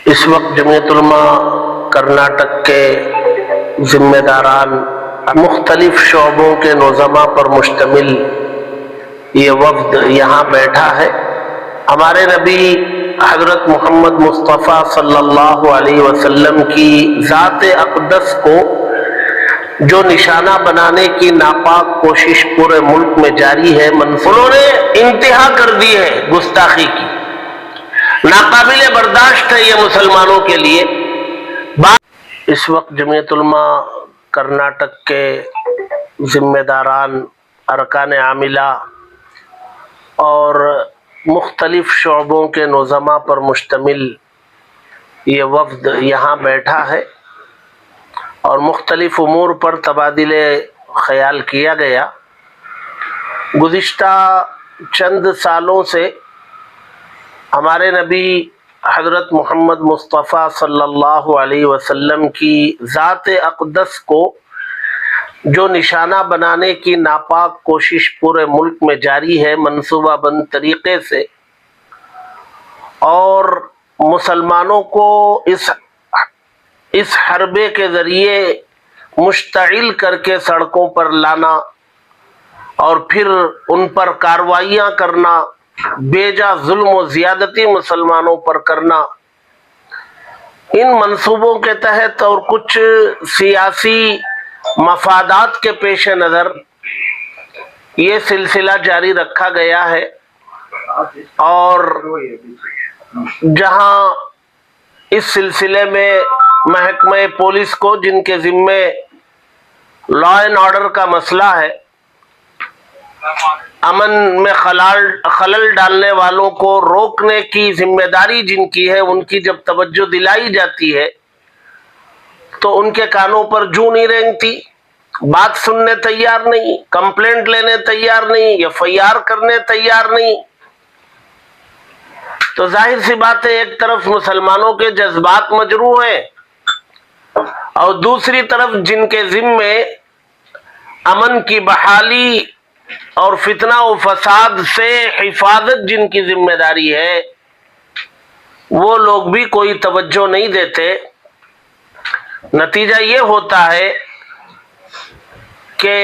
اس وقت جمعیت علماء کرناٹک کے ذمہ داران مختلف شعبوں کے نظماء پر مشتمل یہ وفد یہاں بیٹھا ہے۔ ہمارے نبی حضرت محمد مصطفیٰ صلی اللہ علیہ وسلم کی ذات اقدس کو جو نشانہ بنانے کی ناپاک کوشش پورے ملک میں جاری ہے، انہوں نے انتہا کر دی ہے گستاخی کی۔ ناقابل برداشت ہے یہ مسلمانوں کے لیے۔ اس وقت جمعیت علماء کرناٹک کے ذمہ داران، ارکان عاملہ اور مختلف شعبوں کے نظماء پر مشتمل یہ وفد یہاں بیٹھا ہے اور مختلف امور پر تبادلہ خیال کیا گیا۔ گزشتہ چند سالوں سے ہمارے نبی حضرت محمد مصطفیٰ صلی اللہ علیہ وسلم کی ذات اقدس کو جو نشانہ بنانے کی ناپاک کوشش پورے ملک میں جاری ہے منصوبہ بند طریقے سے، اور مسلمانوں کو اس حربے کے ذریعے مشتعل کر کے سڑکوں پر لانا اور پھر ان پر کارروائیاں کرنا، بیجا ظلم و زیادتی مسلمانوں پر کرنا، ان منصوبوں کے تحت اور کچھ سیاسی مفادات کے پیش نظر یہ سلسلہ جاری رکھا گیا ہے۔ اور جہاں اس سلسلے میں محکمہ پولیس کو، جن کے ذمے لا اینڈ آرڈر کا مسئلہ ہے، امن میں خلل ڈالنے والوں کو روکنے کی ذمہ داری جن کی ہے، ان کی جب توجہ دلائی جاتی ہے تو ان کے کانوں پر جوں نہیں رینگتی، بات سننے تیار نہیں، کمپلینٹ لینے تیار نہیں، FIR کرنے تیار نہیں۔ تو ظاہر سی بات ہے، ایک طرف مسلمانوں کے جذبات مجروح ہیں اور دوسری طرف جن کے ذمے امن کی بحالی اور فتنہ و فساد سے حفاظت جن کی ذمہ داری ہے، وہ لوگ بھی کوئی توجہ نہیں دیتے۔ نتیجہ یہ ہوتا ہے کہ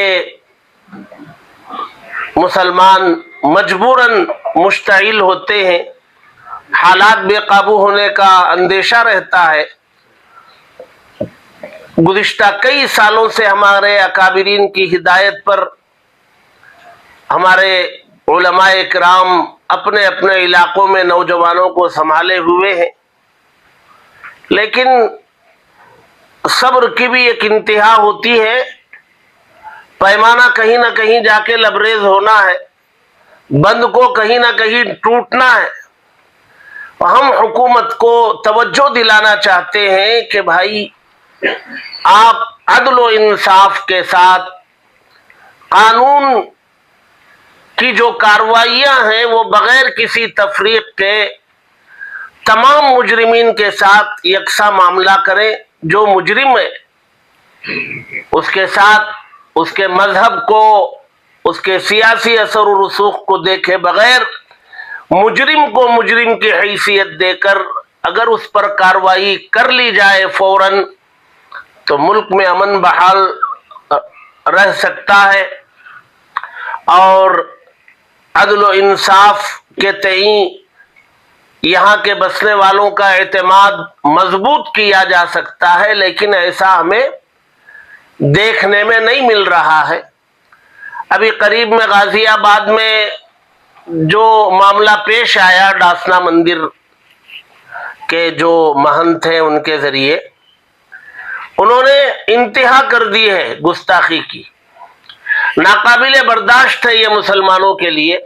مسلمان مجبوراً مشتعل ہوتے ہیں، حالات بے قابو ہونے کا اندیشہ رہتا ہے۔ گزشتہ کئی سالوں سے ہمارے اکابرین کی ہدایت پر ہمارے علماء کرام اپنے اپنے علاقوں میں نوجوانوں کو سنبھالے ہوئے ہیں، لیکن صبر کی بھی ایک انتہا ہوتی ہے، پیمانہ کہیں نہ کہیں جا کے لبریز ہونا ہے، بند کو کہیں نہ کہیں ٹوٹنا ہے۔ ہم حکومت کو توجہ دلانا چاہتے ہیں کہ بھائی، آپ عدل و انصاف کے ساتھ قانون کی جو کارروائیاں ہیں وہ بغیر کسی تفریق کے تمام مجرمین کے ساتھ یکساں معاملہ کریں۔ جو مجرم ہے اس کے ساتھ اس کے مذہب کو، اس کے سیاسی اثر و رسوخ کو دیکھے بغیر مجرم کو مجرم کی حیثیت دے کر اگر اس پر کارروائی کر لی جائے فوراً تو ملک میں امن بحال رہ سکتا ہے اور عدل و انصاف کے تئیں یہاں کے بسنے والوں کا اعتماد مضبوط کیا جا سکتا ہے، لیکن ایسا ہمیں دیکھنے میں نہیں مل رہا ہے۔ ابھی قریب میں غازی آباد میں جو معاملہ پیش آیا، ڈاسنا مندر کے جو مہنت ہیں ان کے ذریعے انہوں نے انتہا کر دی ہے گستاخی کی۔ ناقابل برداشت ہے یہ مسلمانوں کے لیے۔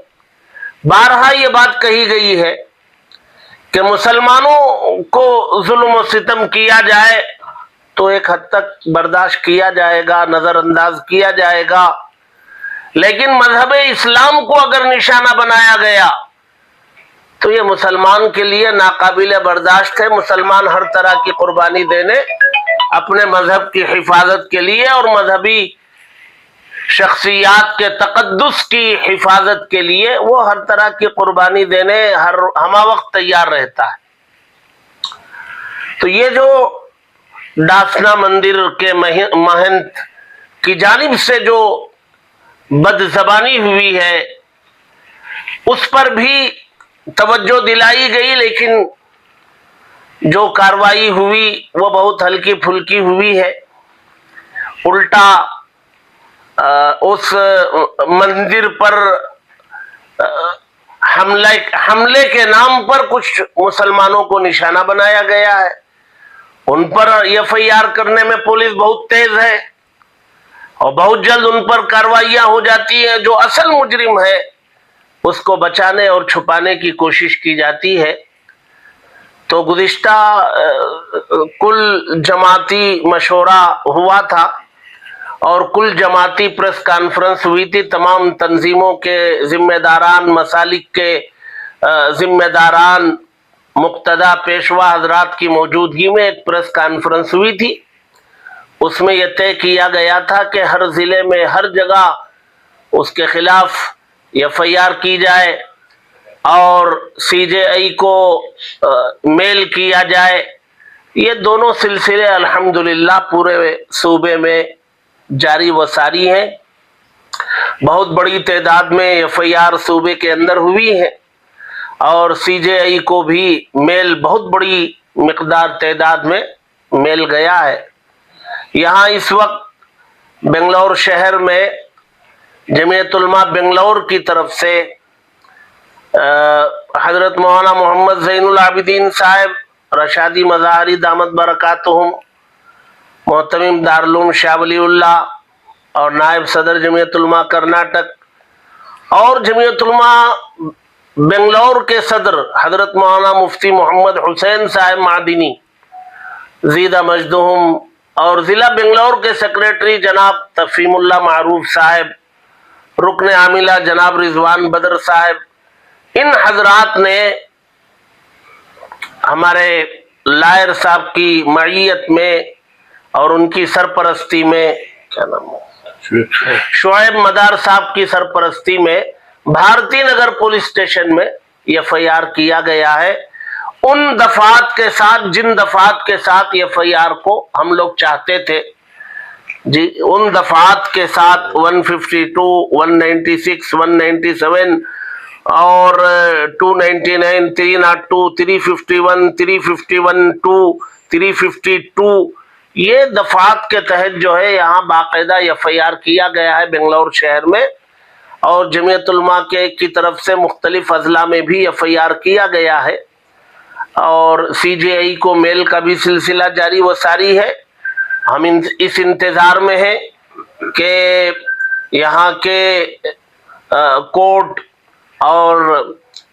بارہا یہ بات کہی گئی ہے کہ مسلمانوں کو ظلم و ستم کیا جائے تو ایک حد تک برداشت کیا جائے گا، نظر انداز کیا جائے گا، لیکن مذہب اسلام کو اگر نشانہ بنایا گیا تو یہ مسلمان کے لیے ناقابل برداشت ہے۔ مسلمان ہر طرح کی قربانی دینے، اپنے مذہب کی حفاظت کے لیے اور مذہبی شخصیات کے تقدس کی حفاظت کے لیے وہ ہر طرح کی قربانی دینے ہمہ وقت تیار رہتا ہے۔ تو یہ جو ڈاسنا مندر کے مہنت کی جانب سے جو بد زبانی ہوئی ہے اس پر بھی توجہ دلائی گئی، لیکن جو کارروائی ہوئی وہ بہت ہلکی پھلکی ہوئی ہے۔ الٹا اس مندر پر حملے کے نام پر کچھ مسلمانوں کو نشانہ بنایا گیا ہے۔ ان پر FIR کرنے میں پولیس بہت تیز ہے اور بہت جلد ان پر کارروائیاں ہو جاتی ہیں۔ جو اصل مجرم ہے اس کو بچانے اور چھپانے کی کوشش کی جاتی ہے۔ تو گزشتہ کل جماعتی مشورہ ہوا تھا اور کل جماعتی پریس کانفرنس ہوئی تھی، تمام تنظیموں کے ذمہ داران، مسالک کے ذمہ داران، مقتدی پیشوا حضرات کی موجودگی میں ایک پریس کانفرنس ہوئی تھی۔ اس میں یہ طے کیا گیا تھا کہ ہر ضلع میں ہر جگہ اس کے خلاف FIR کی جائے اور CJI کو میل کیا جائے۔ یہ دونوں سلسلے الحمدللہ پورے صوبے میں جاری و ساری ہیں۔ بہت بڑی تعداد میں FIR صوبے کے اندر ہوئی ہے اور CJI کو بھی میل بہت بڑی مقدار تعداد میں میل گیا ہے۔ یہاں اس وقت بنگلور شہر میں جمعیت علماء بنگلور کی طرف سے حضرت مولانا محمد زین العابدین صاحب رشادی مظاہری دامت برکاتہم، محتمم دارالعلوم شاہ ولی اللہ اور نائب صدر جمعیت علماء کرناٹک اور جمعیت علماء بنگلور کے صدر حضرت مولانا مفتی محمد حسین صاحب معدنی زیدہ مجدہم اور ضلع بنگلور کے سیکریٹری جناب تفہیم اللہ معروف صاحب، رکن عاملہ جناب رضوان بدر صاحب، ان حضرات نے ہمارے لائر صاحب کی معیت میں اور ان کی سرپرستی میں، کیا نام ہے، شعیب مدار صاحب کی سرپرستی میں بھارتی نگر پولیس اسٹیشن میں FIR کیا گیا ہے۔ ان دفعات کے ساتھ جن دفعات کے ساتھ FIR کو ہم لوگ چاہتے تھے، جی ان دفعات کے ساتھ 152، 196، 197 اور 299، 302، 351، 351-2، 352، یہ دفعات کے تحت جو ہے یہاں باقاعدہ FIR کیا گیا ہے بنگلور شہر میں، اور جمعیت علماء کی طرف سے مختلف اضلاع میں بھی FIR کیا گیا ہے، اور CJI کو میل کا بھی سلسلہ جاری و ساری ہے۔ ہم اس انتظار میں ہیں کہ یہاں کے کورٹ اور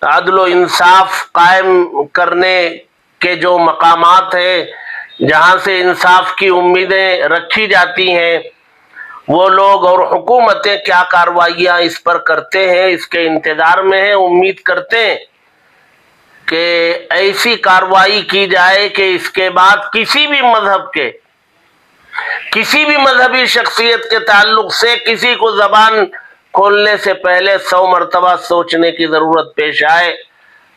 عدل و انصاف قائم کرنے کے جو مقامات ہیں جہاں سے انصاف کی امیدیں رکھی جاتی ہیں، وہ لوگ اور حکومتیں کیا کارروائیاں اس پر کرتے ہیں، اس کے انتظار میں ہیں۔ امید کرتے ہیں کہ ایسی کارروائی کی جائے کہ اس کے بعد کسی بھی مذہب کے، کسی بھی مذہبی شخصیت کے تعلق سے کسی کو زبان کھولنے سے پہلے 100 مرتبہ سوچنے کی ضرورت پیش آئے۔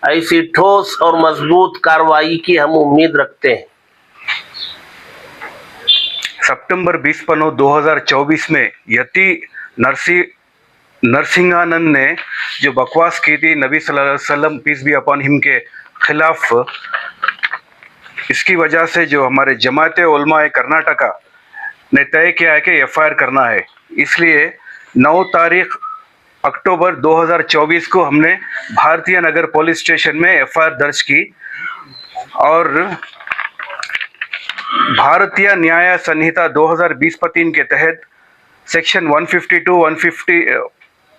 ایسی ٹھوس اور مضبوط کارروائی کی ہم امید رکھتے ہیں۔ سپتمبر 20 میں یتی نرسنگانند نے جو بکواس کی تھی نبی صلی اللہ علیہ وسلم پیس بی اپان ہم کے خلاف، اس کی وجہ سے جو ہمارے جماعت علماء کرناٹکا نے طے کیا ہے کہ FIR کرنا ہے۔ اس لیے 9 تاریخ اکتوبر 2024 کو ہم نے بھارتیہ نگر پولیس اسٹیشن میں FIR درج کی اور بھارتیہ نیایا سنہتا 2020 کے تحت سیکشن 152، 196،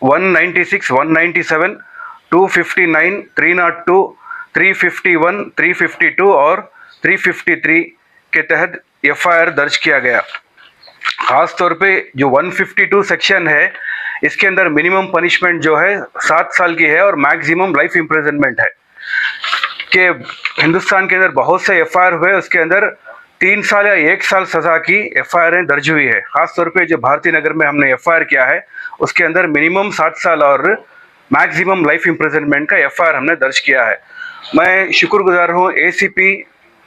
197، 259، 302، 351، 352 اور 353 کے تحت FIR درج کیا گیا۔ خاص طور پہ جو 152 سیکشن ہے اس کے اندر منیمم پنشمنٹ جو ہے 7 سال کی ہے اور میکسیمم لائف امپریزنمنٹ ہے۔ کہ ہندوستان کے اندر بہت سے FIR ہوئے، اس کے اندر 3 سال یا 1 سال سزا کی FIR درج ہوئی ہے۔ خاص طور پہ جو بھارتی نگر میں ہم نے FIR کیا ہے اس کے اندر منیمم 7 سال اور میکسیمم لائف امپریزنمنٹ کا FIR ہم نے درج کیا ہے۔ میں شکر گزار ہوں ACP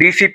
DCP